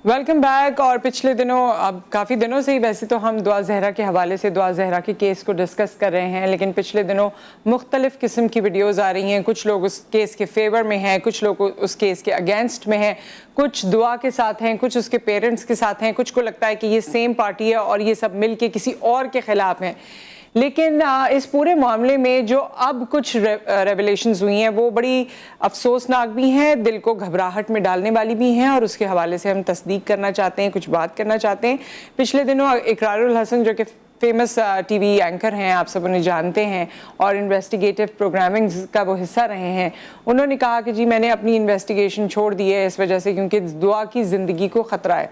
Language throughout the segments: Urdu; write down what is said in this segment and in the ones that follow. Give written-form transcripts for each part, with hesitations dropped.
Welcome back. اور پچھلے دنوں اب کافی دنوں سے ہی ویسے تو ہم دعا زہرا کے حوالے سے دعا زہرا کے کیس کو ڈسکس کر رہے ہیں، لیکن پچھلے دنوں مختلف قسم کی ویڈیوز آ رہی ہیں. کچھ لوگ اس کیس کے فیور میں ہیں، کچھ لوگ اس کیس کے اگینسٹ میں ہیں، کچھ دعا کے ساتھ ہیں، کچھ اس کے پیرنٹس کے ساتھ ہیں، کچھ کو لگتا ہے کہ یہ سیم پارٹی ہے اور یہ سب مل کے کسی اور کے خلاف ہیں. لیکن اس پورے معاملے میں جو اب کچھ ریویلیشنز ہوئی ہیں وہ بڑی افسوسناک بھی ہیں، دل کو گھبراہٹ میں ڈالنے والی بھی ہیں، اور اس کے حوالے سے ہم تصدیق کرنا چاہتے ہیں، کچھ بات کرنا چاہتے ہیں. پچھلے دنوں اقرار الحسن جو کہ فیمس ٹی وی اینکر ہیں، آپ سب انہیں جانتے ہیں اور انویسٹیگیٹو پروگرامنگ کا وہ حصہ رہے ہیں، انہوں نے کہا کہ جی میں نے اپنی انویسٹیگیشن چھوڑ دی ہے اس وجہ سے کیونکہ دعا کی زندگی کو خطرہ ہے.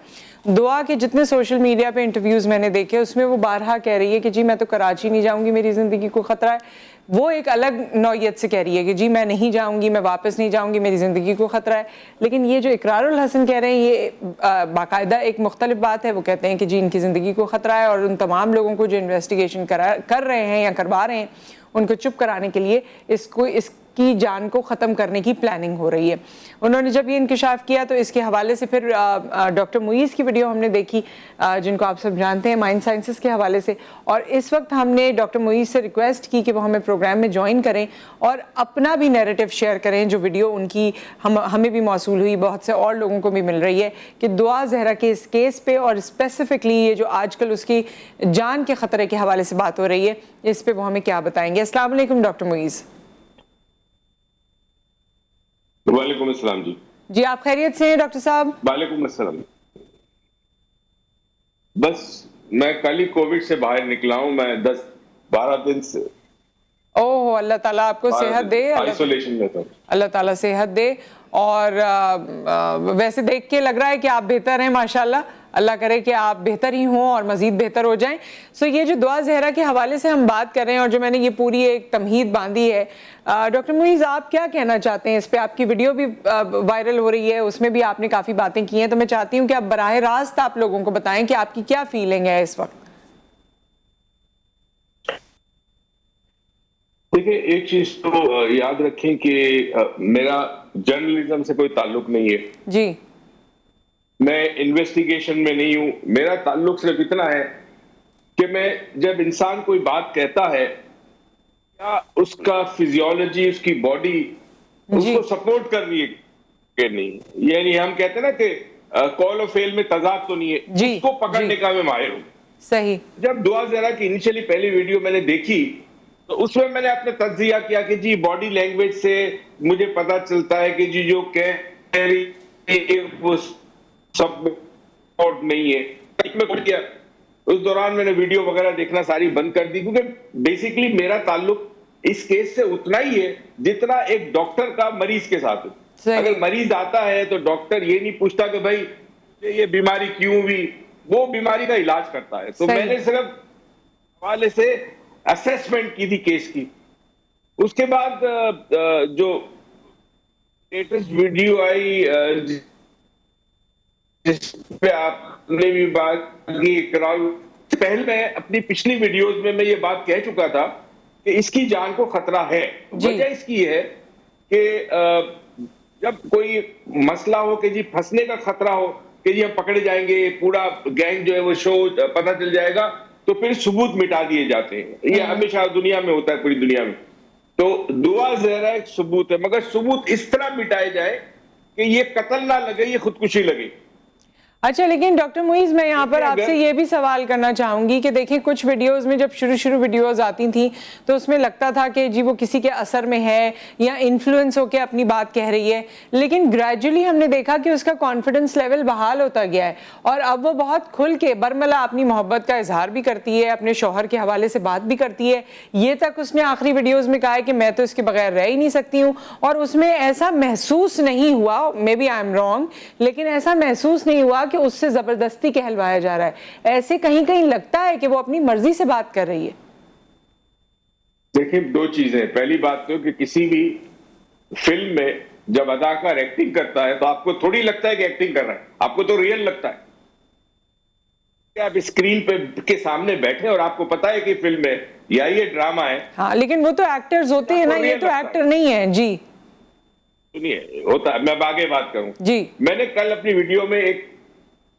دعا کے جتنے سوشل میڈیا پہ انٹرویوز میں نے دیکھے اس میں وہ بارہا کہہ رہی ہے کہ جی میں تو کراچی نہیں جاؤں گی، میری زندگی کو خطرہ ہے. وہ ایک الگ نوعیت سے کہہ رہی ہے کہ جی میں نہیں جاؤں گی، میں واپس نہیں جاؤں گی، میری زندگی کو خطرہ ہے. لیکن یہ جو اقرار الحسن کہہ رہے ہیں یہ باقاعدہ ایک مختلف بات ہے. وہ کہتے ہیں کہ جی ان کی زندگی کو خطرہ ہے، اور ان تمام لوگوں کو جو انویسٹیگیشن کر رہے ہیں یا کروا رہے ہیں ان کو چپ کرانے کے لیے اس کی جان کو ختم کرنے کی پلاننگ ہو رہی ہے. انہوں نے جب یہ انکشاف کیا تو اس کے حوالے سے پھر ڈاکٹر معیز کی ویڈیو ہم نے دیکھی، جن کو آپ سب جانتے ہیں مائنڈ سائنسز کے حوالے سے، اور اس وقت ہم نے ڈاکٹر معیز سے ریکویسٹ کی کہ وہ ہمیں پروگرام میں جوائن کریں اور اپنا بھی نیریٹو شیئر کریں. جو ویڈیو ان کی ہمیں بھی موصول ہوئی، بہت سے اور لوگوں کو بھی مل رہی ہے، کہ دعا زہرا کے اس کیس پہ اور اسپیسیفکلی یہ جو آج کل اس کی جان کے خطرے کے حوالے سے بات ہو رہی ہے اس پہ وہ ہمیں کیا بتائیں گے. السلام علیکم ڈاکٹر معیز. وعلیکم السلام. جی آپ خیریت سے ہیں ڈاکٹر صاحب؟ وعلیکم السلام. بس میں کل ہی کووڈ سے باہر نکلا ہوں، میں 10-12 دن سے. اوہ اللہ تعالیٰ آپ کو صحت دے، آئسولیشن میں تھا. اللہ تعالیٰ صحت دے. اور ویسے دیکھ کے لگ رہا ہے کہ آپ بہتر ہیں ماشاءاللہ، اللہ کرے کہ آپ بہتر ہی ہوں اور مزید بہتر ہو جائیں. سو یہ جو دعا زہرا کے حوالے سے ہم بات کر رہے ہیں اور جو میں نے یہ پوری ایک تمہید باندھی ہے، ڈاکٹر معیز آپ کیا کہنا چاہتے ہیں اس پہ؟ آپ کی ویڈیو بھی وائرل ہو رہی ہے، اس میں بھی آپ نے کافی باتیں کی ہیں، تو میں چاہتی ہوں کہ آپ براہ راست آپ لوگوں کو بتائیں کہ آپ کی کیا فیلنگ ہے اس وقت. دیکھیں ایک چیز تو یاد رکھیں کہ میرا جرنلزم سے کوئی تعلق نہیں ہے. جی میں انویسٹیگیشن میں نہیں ہوں. میرا تعلق صرف اتنا ہے کہ میں جب انسان کوئی بات کہتا ہے کیا اس کا فزیولوجی، اس کی باڈی اس کو سپورٹ کر رہی ہے کہ نہیں. یعنی ہم کہتے ہیں نا کہ کال و فیل میں تضاد تو نہیں ہے، اس کو پکڑنے کا میں ماہر ہوں. صحیح. جب دعا زہرا کی انیشلی پہلی ویڈیو میں نے دیکھی تو اس میں نے اپنے تجزیہ کیا کہ جی باڈی لینگویج سے مجھے پتا چلتا ہے کہ جی جو کہہ رہی وہ سپورٹ نہیں ہے. اس دوران میں نے ویڈیو وغیرہ دیکھنا ساری بند کر دی، کیونکہ بیسیکلی میرا تعلق اس کیس سے اتنا ہی ہے جتنا ایک ڈاکٹر کا مریض کے ساتھ ہے. اگر مریض آتا ہے تو ڈاکٹر یہ نہیں پوچھتا کہ بھائی یہ بیماری کیوں ہوئی، وہ بیماری کا علاج کرتا ہے. تو میں نے صرف حوالے سے اسیسمنٹ کی تھی کیس کی. اس کے بعد جو لیٹسٹ ویڈیو آئی جس پہ آپ نے بھی بات کی، پہلے میں اپنی پچھلی ویڈیوز میں یہ بات کہہ چکا تھا کہ اس کی جان کو خطرہ ہے. وجہ اس کی ہے کہ جب کوئی مسئلہ ہو کہ جی پھنسنے کا خطرہ ہو کہ جی ہم پکڑے جائیں گے، پورا گینگ جو ہے وہ شو پتہ چل جائے گا، تو پھر ثبوت مٹا دیے جاتے ہیں. یہ ہمیشہ دنیا میں ہوتا ہے، پوری دنیا میں. تو دعا زہرا ایک ثبوت ہے، مگر ثبوت اس طرح مٹائے جائے کہ یہ قتل نہ لگے، یہ خودکشی لگے. اچھا لیکن ڈاکٹر معیز میں یہاں پر آپ سے یہ بھی سوال کرنا چاہوں گی کہ دیکھیں کچھ ویڈیوز میں جب شروع ویڈیوز آتی تھیں تو اس میں لگتا تھا کہ جی وہ کسی کے اثر میں ہے یا انفلوئنس ہو کے اپنی بات کہہ رہی ہے، لیکن گریجولی ہم نے دیکھا کہ اس کا کانفیڈنس لیول بحال ہوتا گیا ہے اور اب وہ بہت کھل کے برملا اپنی محبت کا اظہار بھی کرتی ہے، اپنے شوہر کے حوالے سے بات بھی کرتی ہے. یہ تک اس نے آخری ویڈیوز میں کہا ہے کہ میں تو اس کے بغیر رہ ہی نہیں سکتی ہوں، اور اس میں ایسا محسوس نہیں ہوا، maybe I am wrong, لیکن ایسا محسوس نہیں ہوا کہ اس سے زبردستی کہلوایا جا رہا ہے. ایسے کہیں لگتا ہے کہ وہ اپنی مرضی سے بات کر رہی ہے. دیکھیں دو چیزیں. پہلی بات تو کہ کسی بھی فلم میں جب اداکار ایکٹنگ کرتا ہے تو آپ کو تھوڑی لگتا ہے کہ ایکٹنگ کر رہا ہے، آپ کو تو ریئل لگتا ہے. آپ اسکرین پہ کے سامنے بیٹھے اور آپ کو پتا ہے کہ فلم ہے یا یہ ڈرامہ ہے. ہاں لیکن وہ تو ایکٹرز ہوتے ہیں نا، یہ تو ایکٹر نہیں ہے. جی سنیے، ہوتا ہے. میں آگے بات کروں. جی میں نے کل اپنی ویڈیو میں ایک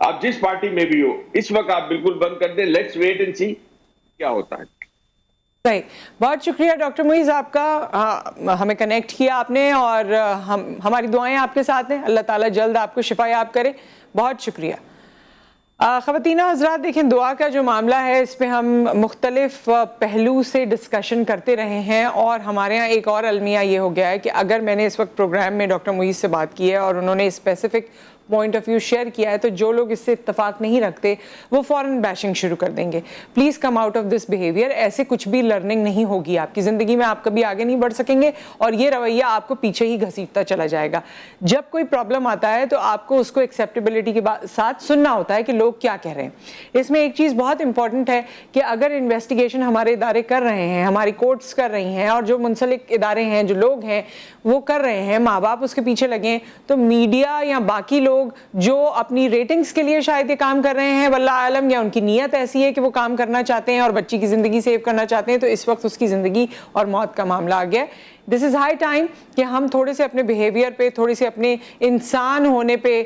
آپ جس پارٹی میں بھی ہو اس وقت آپ بالکل بند کر دیں. لیٹس ویٹ اینڈ سی کیا ہوتا ہے. صحیح. بہت شکریہ ڈاکٹر معیز آپ کا، ہمیں کنیکٹ کیا آپ نے، اور ہماری دعائیں آپ کے ساتھ ہیں. اللہ تعالیٰ جلد آپ کو شفا یاب کرے. بہت شکریہ. خواتین و حضرات، دیکھیں دعا کا جو معاملہ ہے اس پہ ہم مختلف پہلو سے ڈسکشن کرتے رہے ہیں، اور ہمارے ہاں ایک اور المیہ یہ ہو گیا ہے کہ اگر میں نے اس وقت پروگرام میں ڈاکٹر معیز سے بات کی ہے اور انہوں نے specific point of view share کیا ہے تو جو لوگ اس سے اتفاق نہیں رکھتے وہ فوراً بیشنگ شروع کر دیں گے. Please come out of this behaviour. ایسے کچھ بھی لرننگ نہیں ہوگی آپ کی زندگی میں، آپ کبھی آگے نہیں بڑھ سکیں گے، اور یہ رویہ آپ کو پیچھے ہی گھسیٹتا چلا جائے گا. جب کوئی پرابلم آتا ہے تو آپ کو اس کو ایکسیپٹیبلٹی کے ساتھ سننا ہوتا ہے کہ لوگ کیا کہہ رہے ہیں. اس میں ایک چیز بہت امپورٹنٹ ہے کہ اگر انویسٹیگیشن ہمارے ادارے کر رہے ہیں، ہماری کورٹس کر رہی ہیں، اور جو منسلک ادارے ہیں، جو لوگ ہیں وہ کر رہے ہیں، ماں باپ اس کے پیچھے لگے ہیں، تو میڈیا یا باقی لوگ جو اپنی ریٹنگز کے لیے شاید یہ کام کر رہے ہیں، واللہ عالم، یا ان کی نیت ایسی ہے کہ وہ کام کرنا چاہتے ہیں اور بچی کی زندگی سیو کرنا چاہتے ہیں، تو اس وقت اس کی زندگی اور موت کا معاملہ آ گیا ہے. دس از ہائی ٹائم کہ ہم تھوڑے سے اپنے بیہیویئر پہ، تھوڑے سے اپنے انسان ہونے پہ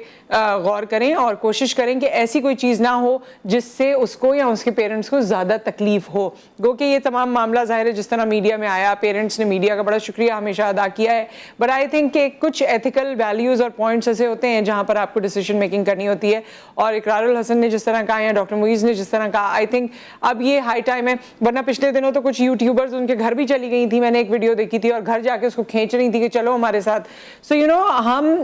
غور کریں اور کوشش کریں کہ ایسی کوئی چیز نہ ہو جس سے اس کو یا اس کے پیرنٹس کو زیادہ تکلیف ہو. گو کہ یہ تمام معاملہ ظاہر ہے جس طرح میڈیا میں آیا، پیرنٹس نے میڈیا کا بڑا شکریہ ہمیشہ ادا کیا ہے، بٹ آئی تھنک کہ کچھ ایتھیکل ویلیوز اور پوائنٹس ایسے ہوتے ہیں جہاں پر آپ کو ڈیسیجن میکنگ کرنی ہوتی ہے. اور اقرار الحسن نے جس طرح کہا یا ڈاکٹر معیز نے جس طرح کہا، آئی تھنک اب یہ ہائی ٹائم ہے. ورنہ پچھلے دنوں تو کچھ یوٹیوبرز ان کے گھر بھی چلی گئی تھی، میں نے ایک ویڈیو دیکھی تھی، اور گھر جا کے اس کو کھینچ رہی تھی کہ چلو ہمارے ساتھ. سو یو نو ہم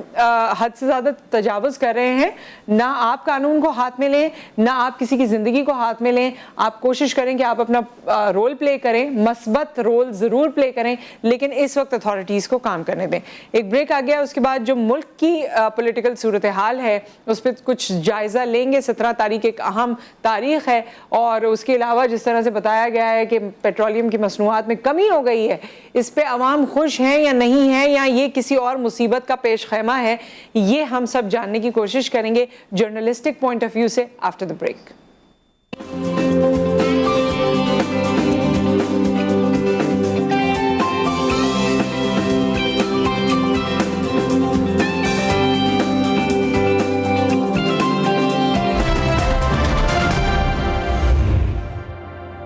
حد سے زیادہ تجاوز کر رہے ہیں. نہ آپ قانون کو ہاتھ میں لیں، نہ آپ کسی کی زندگی کو ہاتھ میں لیں. آپ کوشش کریں کہ آپ اپنا رول پلے کریں، مثبت رول ضرور پلے کریں، لیکن اس وقت اتھارٹیز کو کام کرنے دیں. ایک بریک آ گیا، اس کے بعد جو ملک کی پولیٹیکل صورتحال ہے اس پہ کچھ جائزہ لیں گے. 17 تاریخ ایک اہم تاریخ ہے، اور اس کے علاوہ جس طرح سے بتایا گیا ہے کہ پیٹرولیم کی مصنوعات میں کمی ہو گئی ہے، اس پہ عوام خوش ہیں یا نہیں ہے، یا یہ کسی اور مصیبت کا پیش خیمہ ہے، یہ ہم سب جاننے کی کوشش کریں گے جرنلسٹک پوائنٹ آف ویو سے آفٹر دی بریک.